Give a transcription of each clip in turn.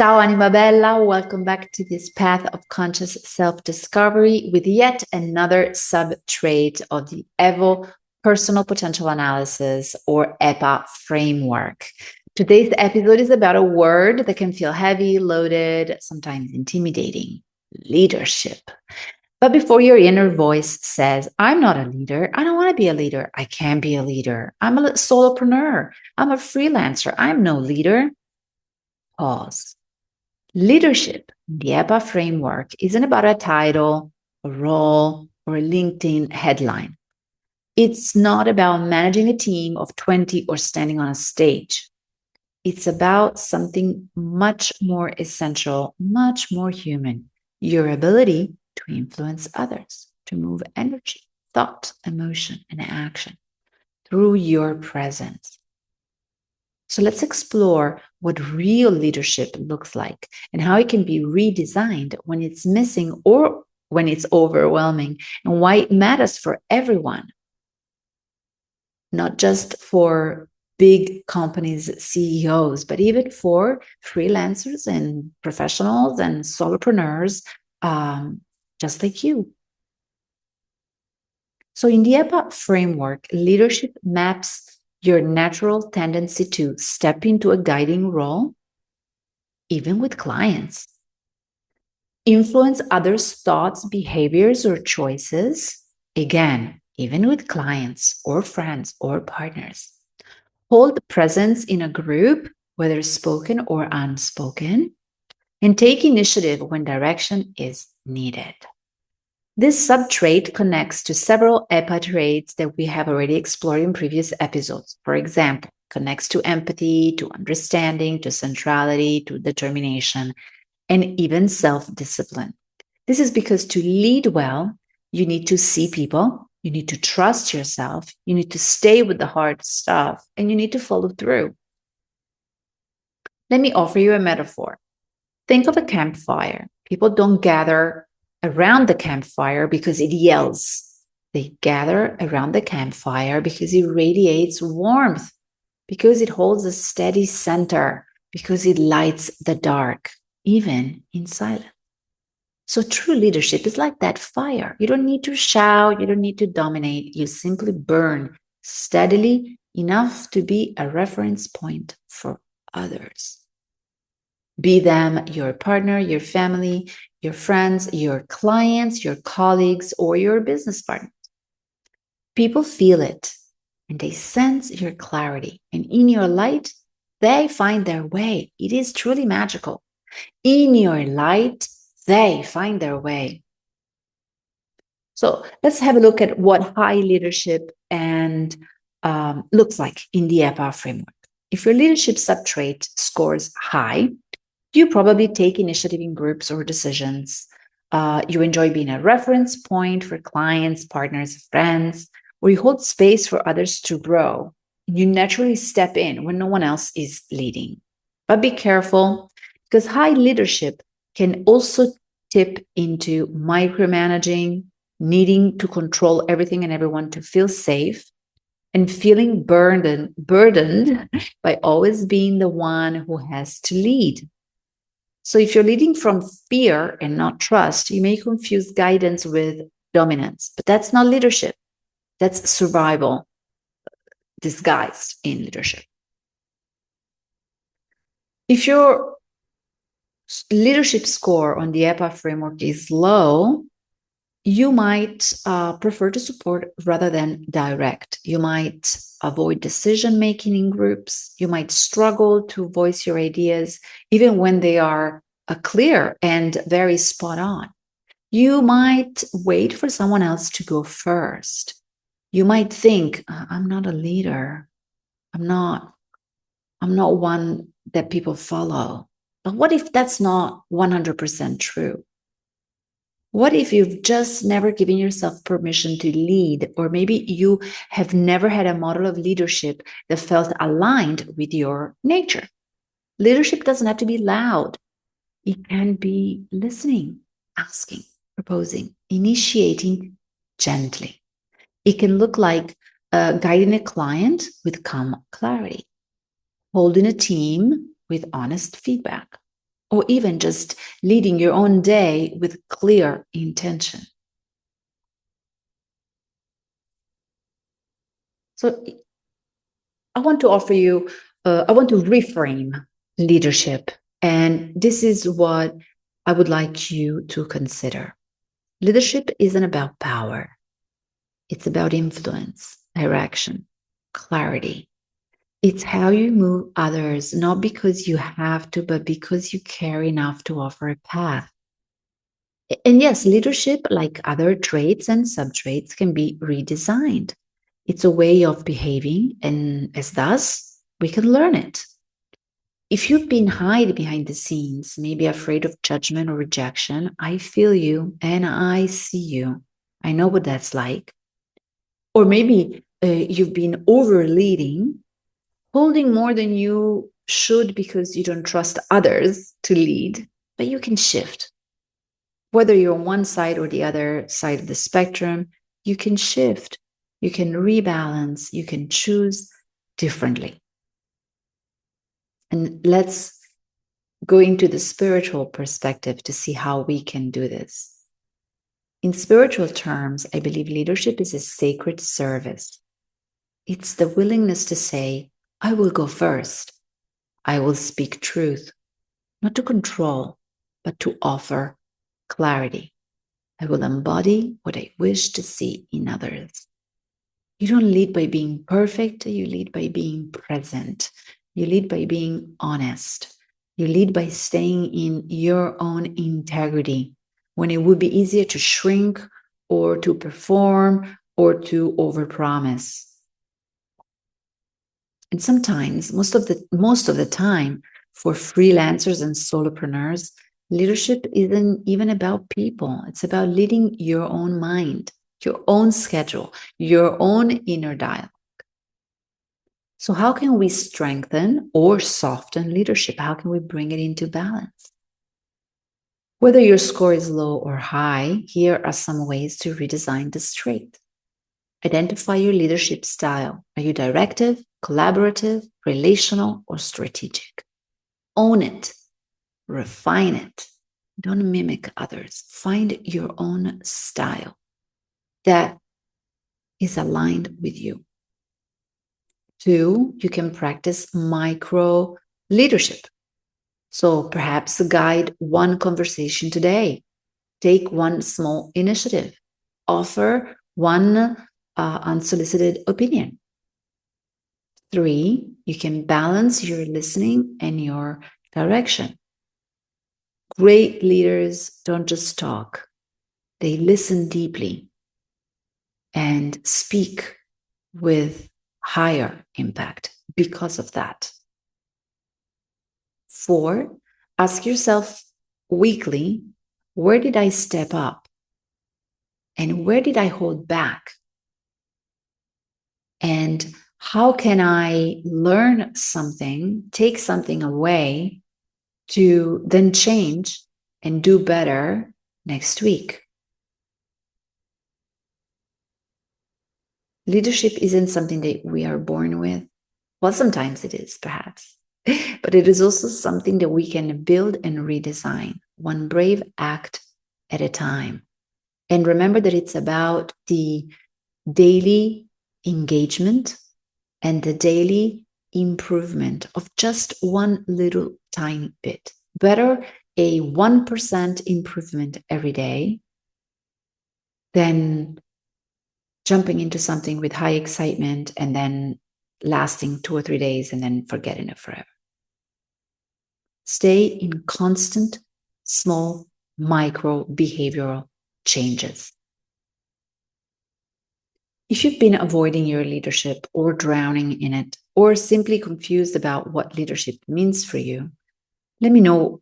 Ciao Anima Bella, welcome back to this path of conscious self-discovery with yet another sub-trait of the EVO Personal Potential Analysis or EPA framework. Today's episode is about a word that can feel heavy, loaded, sometimes intimidating: leadership. But before your inner voice says, I'm not a leader, I don't want to be a leader, I can't be a leader, I'm a solopreneur, I'm a freelancer, I'm no leader, pause. Leadership in the EPA framework isn't about a title, a role, or a LinkedIn headline. It's not about managing a team of 20 or standing on a stage. It's about something much more essential, much more human: your ability to influence others, to move energy, thought, emotion, and action through your presence. So let's explore what real leadership looks like and how it can be redesigned when it's missing or when it's overwhelming, and why it matters for everyone, not just for big companies' CEOs, but even for freelancers and professionals and solopreneurs, just like you. So in the EPA framework, leadership maps your natural tendency to step into a guiding role, even with clients, influence others' thoughts, behaviors, or choices, again, even with clients or friends or partners, hold presence in a group, whether spoken or unspoken, and take initiative when direction is needed. This sub-trait connects to several EPA traits that we have already explored in previous episodes. For example, connects to empathy, to understanding, to centrality, to determination, and even self-discipline. This is because to lead well, you need to see people, you need to trust yourself, you need to stay with the hard stuff, and you need to follow through. Let me offer you a metaphor. Think of a campfire. People don't gather around the campfire because it yells. They gather around the campfire because it radiates warmth, because it holds a steady center, because it lights the dark, even in silence. So true leadership is like that fire. You don't need to shout, you don't need to dominate. You simply burn steadily enough to be a reference point for others. Be them your partner, your family, your friends, your clients, your colleagues, or your business partners. People feel it and they sense your clarity. And in your light, they find their way. It is truly magical. In your light, they find their way. So let's have a look at what high leadership and looks like in the EPA framework. If your leadership sub-trait scores high, you probably take initiative in groups or decisions. You enjoy being a reference point for clients, partners, friends, or you hold space for others to grow. You naturally step in when no one else is leading. But be careful, because high leadership can also tip into micromanaging, needing to control everything and everyone to feel safe, and feeling burdened by always being the one who has to lead. So if you're leading from fear and not trust, you may confuse guidance with dominance, but that's not leadership. That's survival disguised in leadership. If your leadership score on the EPA framework is low, you might prefer to support rather than direct. You might avoid decision-making in groups. You might struggle to voice your ideas, even when they are clear and very spot on. You might wait for someone else to go first. You might think, I'm not a leader. I'm not one that people follow. But what if that's not 100% true? What if you've just never given yourself permission to lead, or maybe you have never had a model of leadership that felt aligned with your nature? Leadership doesn't have to be loud. It can be listening, asking, proposing, initiating gently. It can look like guiding a client with calm clarity, holding a team with honest feedback, or even just leading your own day with clear intention. So I want to offer you, I want to reframe leadership. And this is what I would like you to consider. Leadership isn't about power. It's about influence, direction, clarity. It's how you move others, not because you have to, but because you care enough to offer a path. And yes, leadership, like other traits and subtraits, can be redesigned. It's a way of behaving, and as thus, we can learn it. If you've been hiding behind the scenes, maybe afraid of judgment or rejection, I feel you and I see you. I know what that's like. Or maybe you've been over leading, holding more than you should because you don't trust others to lead, but you can shift. Whether you're on one side or the other side of the spectrum, you can shift, you can rebalance, you can choose differently. And let's go into the spiritual perspective to see how we can do this. In spiritual terms, I believe leadership is a sacred service. It's the willingness to say, I will go first. I will speak truth, not to control, but to offer clarity. I will embody what I wish to see in others. You don't lead by being perfect, you lead by being present. You lead by being honest. You lead by staying in your own integrity when it would be easier to shrink or to perform or to overpromise. And sometimes, most of the time, for freelancers and solopreneurs, leadership isn't even about people. It's about leading your own mind, your own schedule, your own inner dialogue. So how can we strengthen or soften leadership? How can we bring it into balance? Whether your score is low or high, here are some ways to redesign this trait. Identify your leadership style. Are you directive, collaborative, relational, or strategic? Own it. Refine it. Don't mimic others. Find your own style that is aligned with you. 2, you can practice micro leadership. So perhaps guide one conversation today. Take one small initiative. Offer one unsolicited opinion. 3, you can balance your listening and your direction. Great leaders don't just talk. They listen deeply and speak with higher impact because of that. 4, ask yourself weekly, where did I step up? And where did I hold back? And how can I learn something, take something away to then change and do better next week? Leadership isn't something that we are born with. Well, sometimes it is, perhaps. But it is also something that we can build and redesign, one brave act at a time. And remember that it's about the daily engagement and the daily improvement of just one little tiny bit. Better a 1% improvement every day than jumping into something with high excitement and then lasting 2 or 3 days and then forgetting it forever. Stay in constant, small, micro behavioral changes. If you've been avoiding your leadership or drowning in it, or simply confused about what leadership means for you, let me know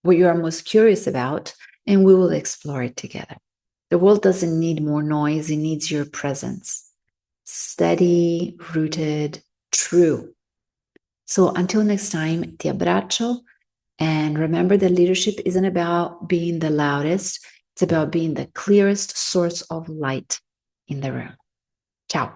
what you are most curious about, and we will explore it together. The world doesn't need more noise, it needs your presence. Steady, rooted, true. So until next time, ti abbraccio, and remember that leadership isn't about being the loudest, it's about being the clearest source of light in the room. Ciao.